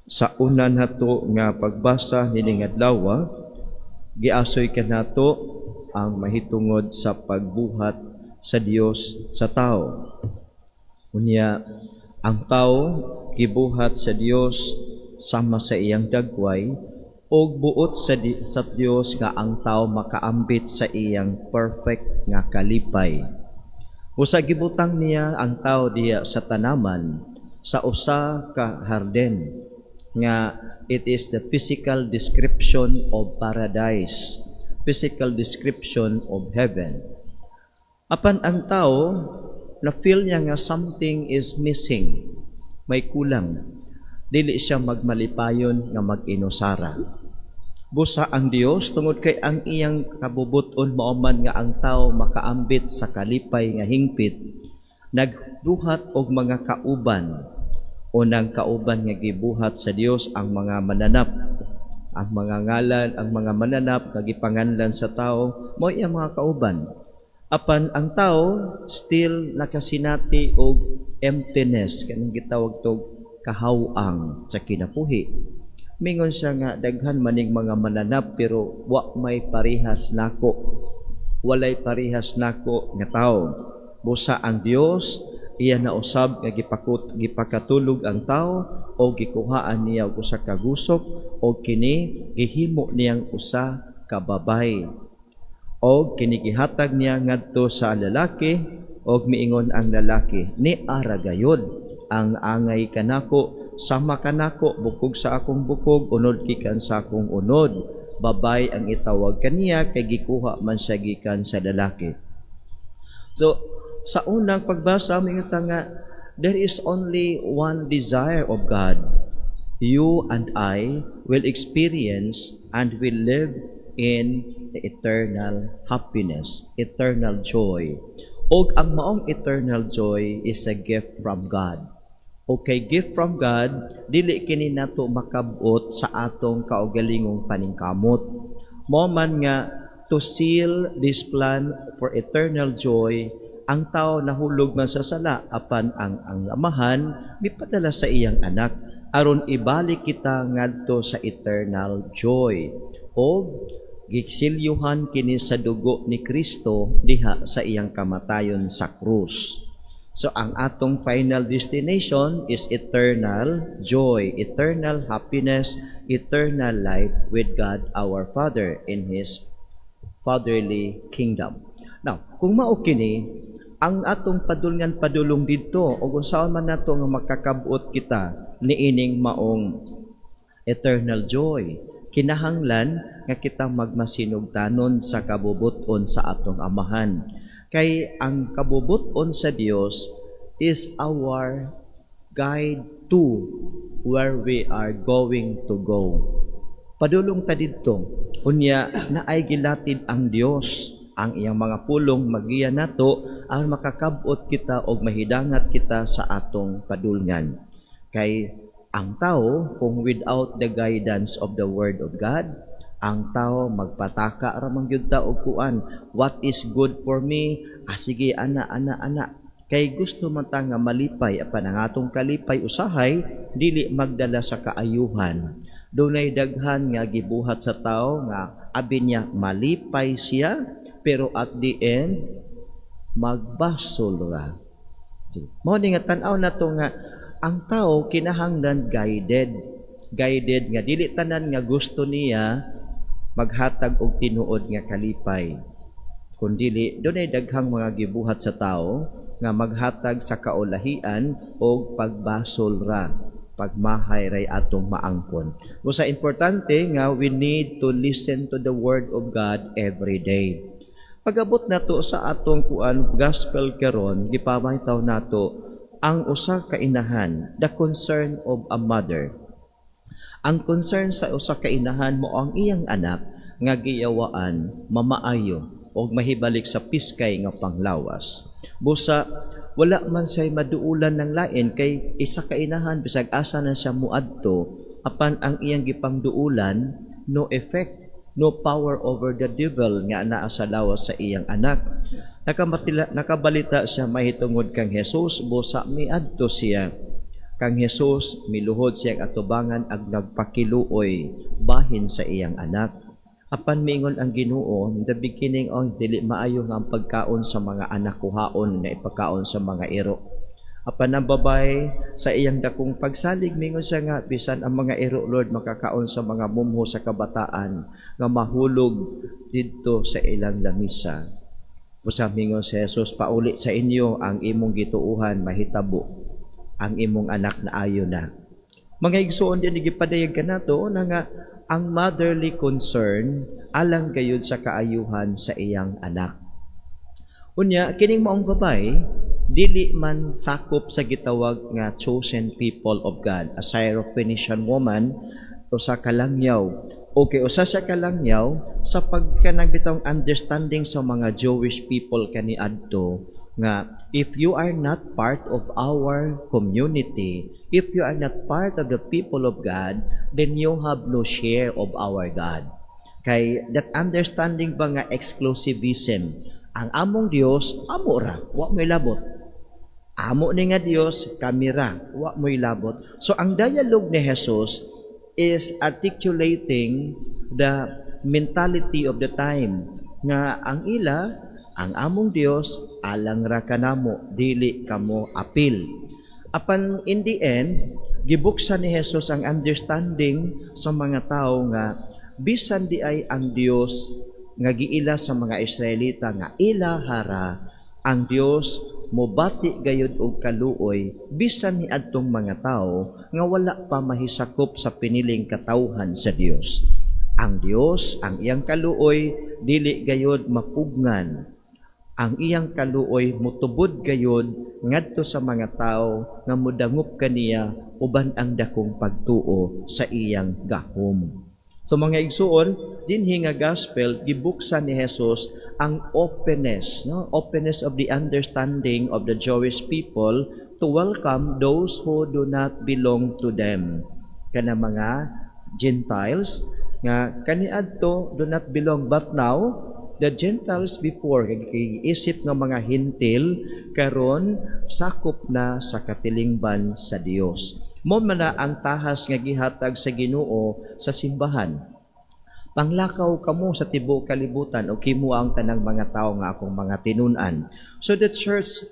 Sa una nato nga pagbasa nining adlaw, giasoy kanato ang mahitungod sa pagbuhat sa Dios sa tao. Unya, ang tao gibuhat sa Dios sama sa iyang dagway o buot sa Dios nga ang tao makaambit sa iyang perfect nga kalipay. Usa gibutang niya ang tao diya sa tanaman sa usa ka harden nga it is the physical description of paradise, physical description of heaven. Apan ang tao na feel niya nga something is missing, may kulang. Dili siya magmalipayon nga mag-inusara. Busa ang Dios tungod kay ang iyang kabubuton mao man nga ang tao makaambit sa kalipay nga hingpit, nagbuhat og mga kauban. Unang kauban nga gibuhat sa Dios ang mga mananap. Ang mga ngalan, ang mga mananap nga gipanganlan sa tao, mao iyang mga kauban. Apan ang tao still nakasinati og emptiness, kanang gitawag tog kahawang sa kinabuhi. Mingon siya nga daghan maning mga mananap pero wa may parehas nako. Walay parehas nako nga tao. Busa ang Dios iya na usab nga gipakatulog ang tao o gikuhaan niya og usa ka gusok o kini gihimo niyang usa ka babay o kini gihatag niya ngadto sa lalaki o miingon ang lalaki ni ara gayud ang angay kanako sama kanako bukog sa akong bukog unod gikan sa akong unod babay ang itawag kaniya kay gikuha man siya gikan sa lalaki. So sa unang pagbasa, mingutan nga, there is only one desire of God. You and I will experience and will live in the eternal happiness, eternal joy. O ang maong eternal joy is a gift from God. Okay, gift from God, dili kini nato makabot sa atong kaugalingong paningkamot. Mo man nga, to seal this plan for eternal joy, ang tao nahulog man sa sala apan ang amahan mipadala sa iyang anak aron ibalik kita ngadto sa eternal joy o gisilyuhan kini sa dugo ni Kristo diha sa iyang kamatayon sa krus. So ang atong final destination is eternal joy, eternal happiness, eternal life with God our Father in His fatherly kingdom. Now, kung mao kini ang atong padulong didto o kung saan man nato nga makakabuot kita niining maong eternal joy, kinahanglan nga kita magmasinugtanon sa kabubuton sa atong amahan. Kay ang kabubuton sa Dios is our guide to where we are going to go. Padulong ta didto, unya naay gilatid ang Dios ang iyang mga pulong magiya nato ang makakabot kita og mahidangat kita sa atong padulngan. Kay ang tao kung without the guidance of the Word of God, ang tao magpataka ra man gyud ta og kuan, what is good for me? Sige ana. Kay gusto man ta nga malipay apan ang atong kalipay usahay dili magdala sa kaayuhan. Dunay daghan nga gibuhat sa tao nga abi niya malipay siya pero at the end magbasol ra. Mao ni nga tan-aw nato nga ang tao kinahanglan guided nga dili tanan nga gusto niya maghatag og tinuod nga kalipay. Kundili dunay daghang mga gibuhat sa tao nga maghatag sa kaulahian og pagbasol ra, pagmahay ray atong maangkon. Busa importante nga we need to listen to the word of God every day. Pag-abot nato sa atong gospel karon, gipamahitaw nato ang usa ka inahan, the concern of a mother. Ang concern sa usa ka inahan mo ang iyang anak nga giyawaan, mamaayo og mahibalik sa piskay nga panglawas. Busa wala man say maduulan ng lain kay isa ka inahan bisag asa na siya muadto apan ang iyang gipangduulan no effect, no power over the devil nga naa sa lawas sa iyang anak. Nakabalita siya mahitungod kang Jesus, busa miadto siya. Kang Jesus miluhod siyang atubangan ag nagpakiluoy bahin sa iyang anak. Apan mingon ang Ginoo, the beginning dili maayo nga ang pagkaon sa mga anak kuhaon na ipakaon sa mga iro. Apan ang babay sa iyang dakong pagsalig mingon siya nga bisan ang mga iro Lord makakaon sa mga mumho sa kabataan nga mahulog didto sa ilang lamisa. Usa mingon si Jesus, pauli sa inyo ang imong gituuhan mahitabo ang imong anak na ayo na. Mga igsoon din gipadayag kanato na nga ang motherly concern alang gayud sa kaayuhan sa iyang anak. Unya kining maong babay dili man sakop sa gitawag nga chosen people of God. A Syrophoenician woman usa ka langyaw. Okay, usa sa kalangyaw sa pagkanang bitong understanding sa mga Jewish people kaniadto nga if you are not part of our community, if you are not part of the people of God, then you have no share of our God. Kay that understanding ba nga exclusivism, ang among Dios amo ra, wa mo'y labot. Amo ni nga Dios kami ra, wa mo'y labot. So ang dialogue ni Jesus is articulating the mentality of the time nga ang ang among Dios alang ra kanamo dili kamo apil. Apan in the end gibuksan ni Jesus ang understanding sa mga tao nga bisan di ay ang Dios nga giila sa mga Israelita nga ilahara ang Dios mobati gayud og kaluoy bisan ni adtong mga tao nga wala pa mahisakop sa piniling katawhan sa Dios. Ang Dios, ang iyang kaluoy dili gayud mapugnan. Ang iyang kaluoy mutubod gayud ngadto sa mga tao nga modangup kaniya uban ang dakong pagtuo sa iyang gahom. So mga igsuon, dinhi nga gospel gibuksan ni Jesus ang openness, openness of the understanding of the Jewish people to welcome those who do not belong to them. Kana mga Gentiles nga kaniadto do not belong, but now the Gentiles before isip nga mga hintil karon sakop na sa katilingban sa Dios. Mo man na ang tahas nga gihatag sa Ginoo sa simbahan. Panglakaw kamo sa tibuok kalibutan o kimo ang tanang mga tao nga akong mga tinun-an. So the church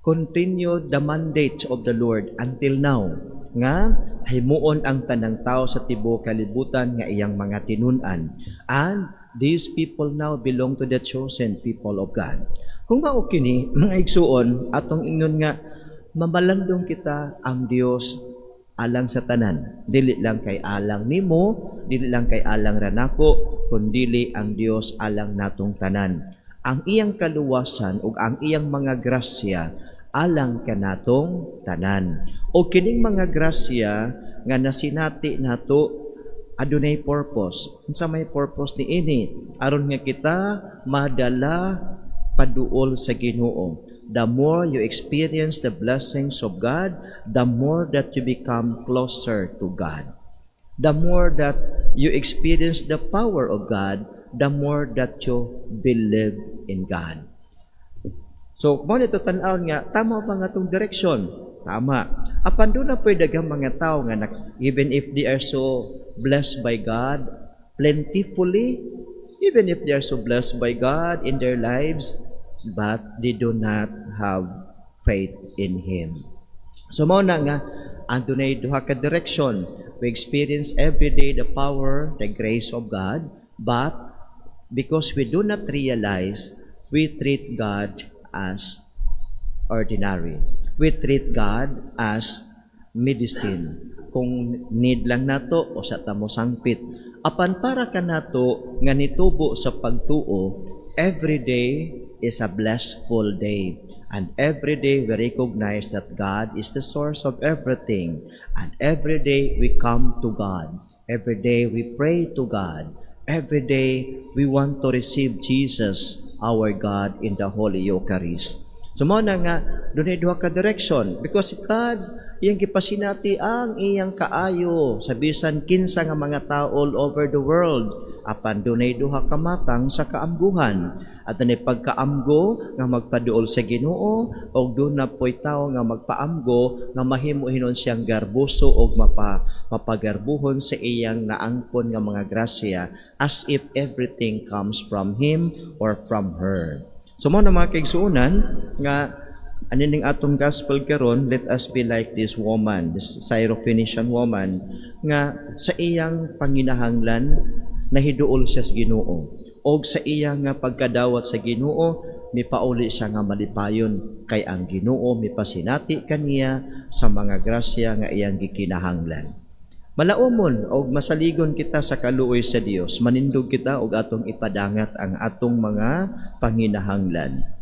continued the mandate of the Lord until now nga himuon ang tanang tao sa tibuok kalibutan nga iyang mga tinun-an. And these people now belong to the chosen people of God. Kung mao kini mga igsuon atong ingnon nga mamalandong kita ang Dios alang sa tanan. Dili lang kay alang nimo, dili lang kay alang ranako, kundi ang Dios alang natong tanan. Ang iyang kaluwasan ug ang iyang mga grasya alang kanatong tanan. O kining mga grasya nga nasinati nato adunay purpose. Unsa may purpose ni ini? Aron nga kita madala paduol sa Ginoo. The more you experience the blessings of God, the more that you become closer to God. The more that you experience the power of God, the more that you believe in God. So, kung ito tanaw nga, tama ba nga itong direksyon? Tama. Apan doon na pwede dagang mga tao nga, even if they are so blessed by God, plentifully, even if they are so blessed by God in their lives, but they do not have faith in Him. So, mauna nga, andun ay duha ka direksyon. We experience every day the power, the grace of God, but because we do not realize, we treat God as ordinary. We treat God as medicine. Kung need lang nato o sa tamo sangpit. Apan para ka nato nga nitubo sa pagtuo, every day is a blessful day. And every day we recognize that God is the source of everything. And every day we come to God. Every day we pray to God. Every day we want to receive Jesus, our God, in the Holy Eucharist. So mo na nga, doon ay duha ka direction. Because God iyang gipasinati ang iyang kaayo sa bisan kinsa nga mga tao all over the world. Apan dunay duha ka matang sa kaamguhan. At dunay pagkaamgo nga magpaduol sa Ginoo, o doon na po'y tao nga magpaamgo nga mahimuhinon siyang garbuso o mapagarbuhon sa iyang naangkon nga mga grasya, as if everything comes from him or from her. So mo na mga kaigsuunan nga anining atong gospel karon, let us be like this woman, this Syrophoenician woman, nga sa iyang panginahanglan nahiduol siya sa Ginoo. O sa iyang nga pagkadawat sa Ginoo, mipauli siya nga malipayon kay ang Ginoo mipasinati kaniya sa mga grasya nga iyang gikinahanglan. Malaumon og masaligon kita sa kaluoy sa Dios, manindog kita og atong ipadangat ang atong mga panginahanglan.